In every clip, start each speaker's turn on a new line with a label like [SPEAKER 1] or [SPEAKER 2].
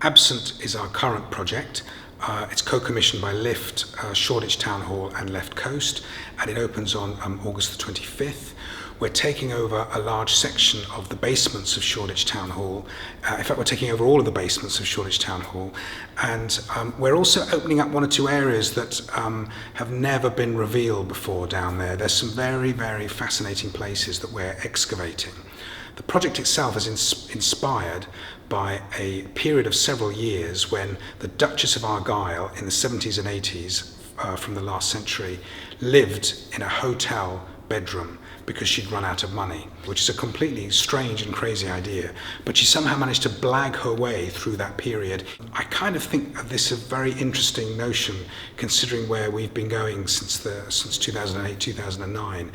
[SPEAKER 1] Absent is our current project. It's co-commissioned by Shoreditch Town Hall and LeftCoast, and it opens on August the 25th. We're taking over a large section of the basements of Shoreditch Town Hall. In fact, we're taking over all of the basements of Shoreditch Town Hall, and we're also opening up one or two areas that have never been revealed before down there. There's some very, very fascinating places that we're excavating. The project itself is inspired by a period of several years when the Duchess of Argyll in the 70s and 80s from the last century lived in a hotel bedroom because she'd run out of money, which is a completely strange and crazy idea, but she somehow managed to blag her way through that period. I kind of think of this a very interesting notion considering where we've been going since 2008, 2009,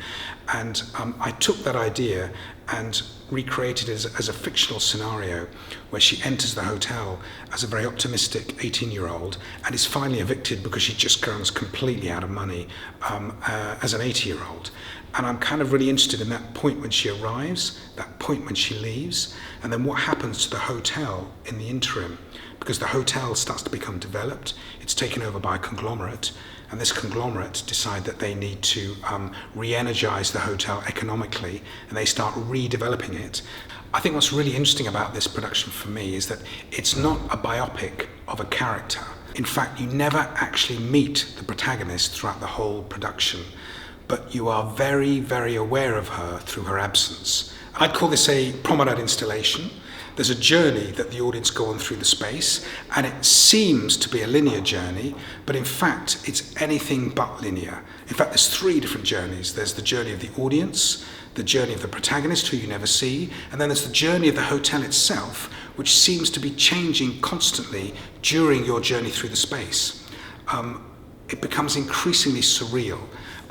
[SPEAKER 1] and I took that idea and recreated it as a fictional scenario where she enters the hotel as a very optimistic 18-year-old and is finally evicted because she just goes completely out of money as an 80-year-old. And I'm kind of really interested in that point when she arrives, that point when she leaves, and then what happens to the hotel in the interim, because the hotel starts to become developed. It's taken over by a conglomerate, and this conglomerate decide that they need to re-energize the hotel economically, and they start redeveloping it. I think what's really interesting about this production for me is that it's not a biopic of a character. In fact, you never actually meet the protagonist throughout the whole production, but you are very, very aware of her through her absence. I'd call this a promenade installation. There's a journey that the audience go on through the space, and it seems to be a linear journey, but in fact it's anything but linear. In fact, there's three different journeys. There's the journey of the audience, the journey of the protagonist, who you never see, and then there's the journey of the hotel itself, which seems to be changing constantly during your journey through the space. It becomes increasingly surreal.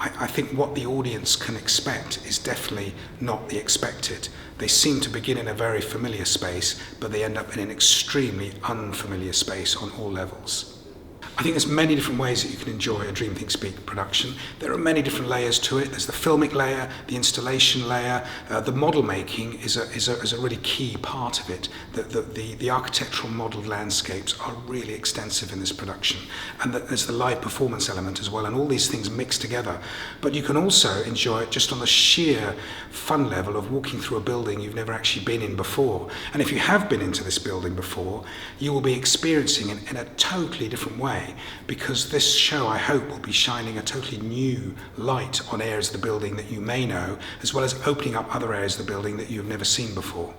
[SPEAKER 1] I think what the audience can expect is definitely not the expected. They seem to begin in a very familiar space, but they end up in an extremely unfamiliar space on all levels. I think there's many different ways that you can enjoy a Dream Think Speak production. There are many different layers to it. There's the filmic layer, the installation layer, the model making is a really key part of it. The architectural modelled landscapes are really extensive in this production, and there's the live performance element as well, and all these things mixed together. But you can also enjoy it just on the sheer fun level of walking through a building you've never actually been in before. And if you have been into this building before, you will be experiencing it in a totally different way, because this show, I hope, will be shining a totally new light on areas of the building that you may know, as well as opening up other areas of the building that you've never seen before.